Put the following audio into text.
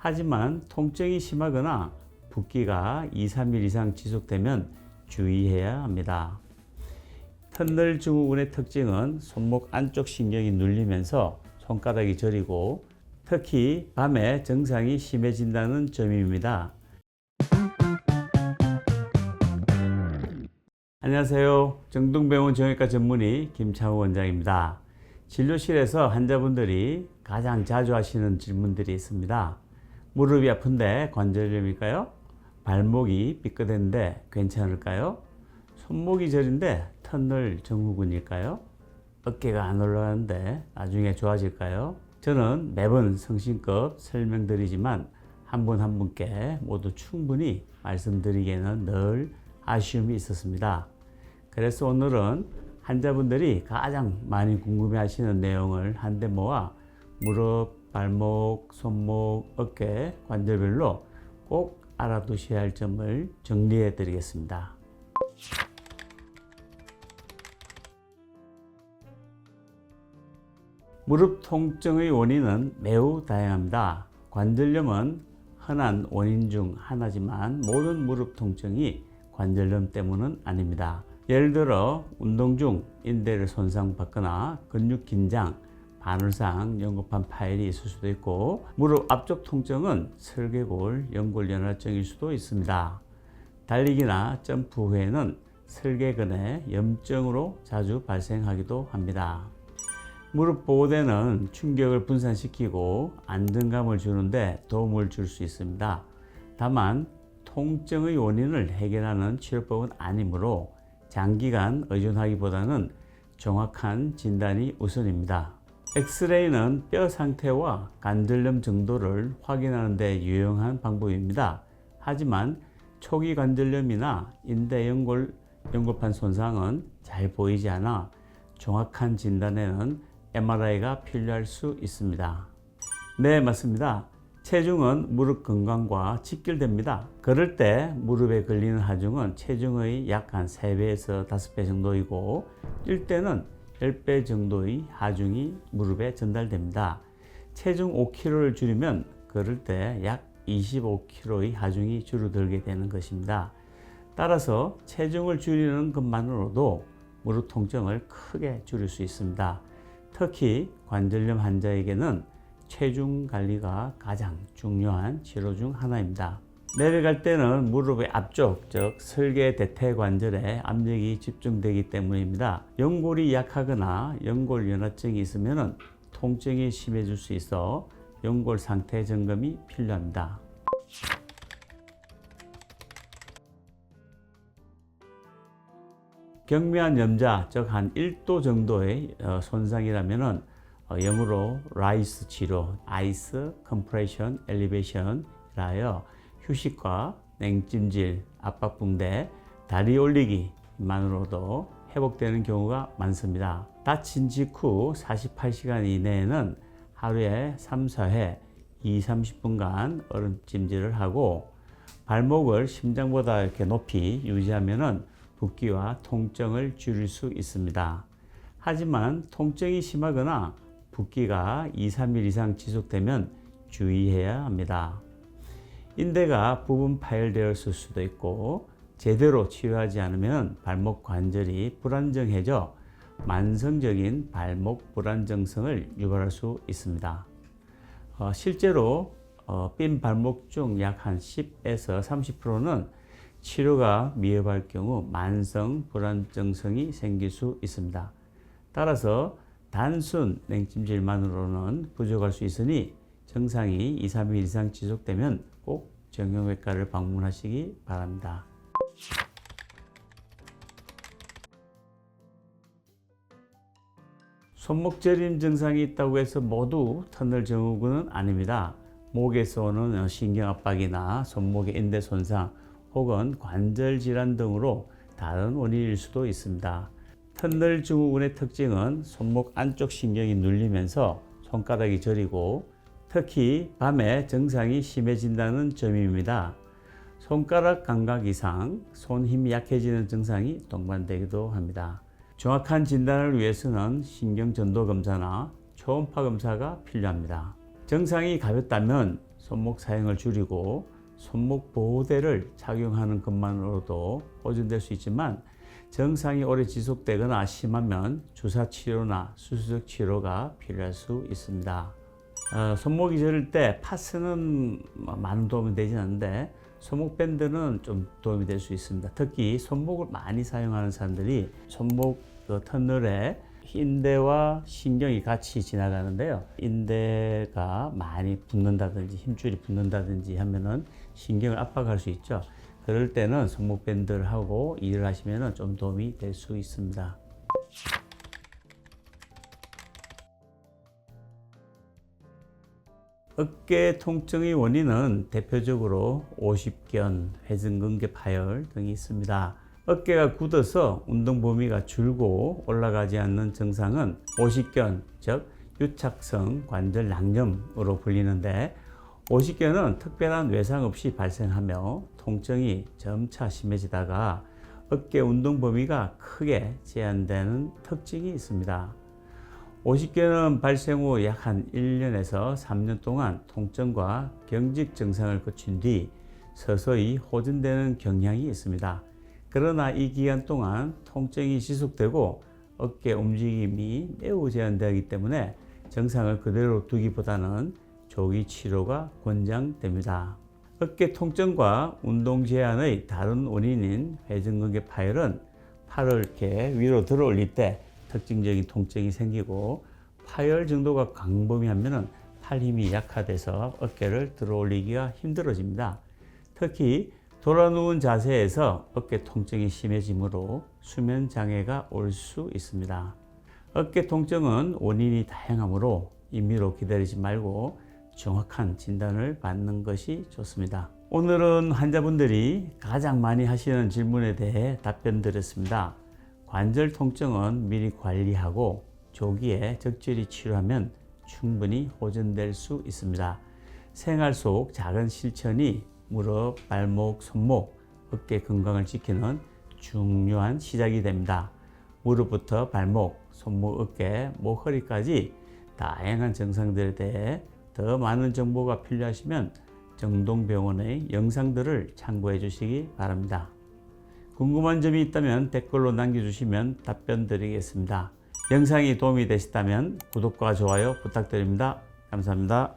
하지만 통증이 심하거나 붓기가 2-3일 이상 지속되면 주의해야 합니다. 터널 증후군의 특징은 손목 안쪽 신경이 눌리면서 손가락이 저리고 특히 밤에 증상이 심해진다는 점입니다. 안녕하세요. 정동병원 정형외과 전문의 김창호 원장입니다. 진료실에서 환자분들이 가장 자주 하시는 질문들이 있습니다. 무릎이 아픈데 관절염일까요? 발목이 삐끗했는데 괜찮을까요? 손목이 저린데 터널 증후군일까요? 어깨가 안 올라가는데 나중에 좋아질까요? 저는 매번 성심껏 설명드리지만 한 분 한 분께 모두 충분히 말씀드리기에는 늘 아쉬움이 있었습니다. 그래서 오늘은 환자분들이 가장 많이 궁금해 하시는 내용을 한데 모아 무릎, 발목, 손목, 어깨 관절별로 꼭 알아두셔야 할 점을 정리해 드리겠습니다. 무릎 통증의 원인은 매우 다양합니다. 관절염은 흔한 원인 중 하나지만 모든 무릎 통증이 관절염 때문은 아닙니다. 예를 들어 운동 중 인대를 손상받거나 근육 긴장, 반월상, 연골판 파열이 있을 수도 있고 무릎 앞쪽 통증은 설계골, 연골연화증일 수도 있습니다. 달리기나 점프 후에는 설계근의 염증으로 자주 발생하기도 합니다. 무릎 보호대는 충격을 분산시키고 안정감을 주는데 도움을 줄 수 있습니다. 다만 통증의 원인을 해결하는 치료법은 아니므로 장기간 의존하기보다는 정확한 진단이 우선입니다. 엑스레이는 뼈 상태와 관절염 정도를 확인하는 데 유용한 방법입니다. 하지만 초기 관절염이나 인대 연골판 손상은 잘 보이지 않아 정확한 진단에는 MRI가 필요할 수 있습니다. 네, 맞습니다. 체중은 무릎 건강과 직결됩니다. 걸을 때 무릎에 걸리는 하중은 체중의 약 한 3배에서 5배 정도이고 뛸 때는 10배 정도의 하중이 무릎에 전달됩니다. 체중 5kg를 줄이면 걸을 때 약 25kg의 하중이 줄어들게 되는 것입니다. 따라서 체중을 줄이는 것만으로도 무릎 통증을 크게 줄일 수 있습니다. 특히 관절염 환자에게는 체중 관리가 가장 중요한 치료 중 하나입니다. 내려갈 때는 무릎의 앞쪽, 즉 설계 대퇴관절에 압력이 집중되기 때문입니다. 연골이 약하거나 연골연화증이 있으면 통증이 심해질 수 있어 연골 상태 점검이 필요합니다. 경미한 염자, 즉 한 1도 정도의 손상이라면 영어로 라이스 치료, 아이스 컴프레션 엘리베이션이라 하여 휴식과 냉찜질, 압박붕대, 다리 올리기만으로도 회복되는 경우가 많습니다. 다친 직후 48시간 이내에는 하루에 3-4회 20-30분간 얼음찜질을 하고 발목을 심장보다 이렇게 높이 유지하면 붓기와 통증을 줄일 수 있습니다. 하지만 통증이 심하거나 붓기가 2-3일 이상 지속되면 주의해야 합니다. 인대가 부분 파열되었을 수도 있고 제대로 치료하지 않으면 발목 관절이 불안정해져 만성적인 발목 불안정성을 유발할 수 있습니다. 실제로 삔 발목 중 약 한 10에서 30%는 치료가 미흡할 경우 만성 불안정성이 생길 수 있습니다. 따라서 단순 냉찜질만으로는 부족할 수 있으니 증상이 2-3일 이상 지속되면 꼭 정형외과를 방문하시기 바랍니다. 손목 저림 증상이 있다고 해서 모두 터널 증후군은 아닙니다. 목에서 오는 신경 압박이나 손목의 인대 손상 혹은 관절 질환 등으로 다른 원인일 수도 있습니다. 터널 증후군의 특징은 손목 안쪽 신경이 눌리면서 손가락이 저리고 특히 밤에 증상이 심해진다는 점입니다. 손가락 감각 이상, 손 힘이 약해지는 증상이 동반되기도 합니다. 정확한 진단을 위해서는 신경전도 검사나 초음파 검사가 필요합니다. 증상이 가볍다면 손목 사용을 줄이고 손목 보호대를 착용하는 것만으로도 호전될 수 있지만 증상이 오래 지속되거나 심하면 주사 치료나 수술적 치료가 필요할 수 있습니다. 손목이 저릴 때 파스는 많은 도움이 되지 않는데 손목 밴드는 좀 도움이 될 수 있습니다. 특히 손목을 많이 사용하는 사람들이 손목 터널에 인대와 신경이 같이 지나가는데요. 인대가 많이 붓는다든지 힘줄이 붓는다든지 하면은 신경을 압박할 수 있죠. 그럴 때는 손목 밴드를 하고 일을 하시면 좀 도움이 될 수 있습니다. 어깨 통증의 원인은 대표적으로 오십견, 회전근개 파열 등이 있습니다. 어깨가 굳어서 운동 범위가 줄고 올라가지 않는 증상은 오십견, 즉 유착성 관절 낭염으로 불리는데, 오십견은 특별한 외상 없이 발생하며 통증이 점차 심해지다가 어깨 운동 범위가 크게 제한되는 특징이 있습니다. 오십견은 발생 후 약 한 1년에서 3년 동안 통증과 경직 증상을 거친 뒤 서서히 호전되는 경향이 있습니다. 그러나 이 기간 동안 통증이 지속되고 어깨 움직임이 매우 제한되기 때문에 증상을 그대로 두기보다는 조기 치료가 권장됩니다. 어깨 통증과 운동 제한의 다른 원인인 회전근개 파열은 팔을 이렇게 위로 들어 올릴 때 특징적인 통증이 생기고, 파열 정도가 광범위하면 팔 힘이 약화돼서 어깨를 들어 올리기가 힘들어집니다. 특히 돌아 누운 자세에서 어깨 통증이 심해지므로 수면 장애가 올 수 있습니다. 어깨 통증은 원인이 다양하므로 임의로 기다리지 말고 정확한 진단을 받는 것이 좋습니다. 오늘은 환자분들이 가장 많이 하시는 질문에 대해 답변 드렸습니다. 관절 통증은 미리 관리하고 조기에 적절히 치료하면 충분히 호전될 수 있습니다. 생활 속 작은 실천이 무릎, 발목, 손목, 어깨 건강을 지키는 중요한 시작이 됩니다. 무릎부터 발목, 손목, 어깨, 목, 허리까지 다양한 증상들에 대해 더 많은 정보가 필요하시면 정동병원의 영상들을 참고해 주시기 바랍니다. 궁금한 점이 있다면 댓글로 남겨주시면 답변 드리겠습니다. 영상이 도움이 되셨다면 구독과 좋아요 부탁드립니다. 감사합니다.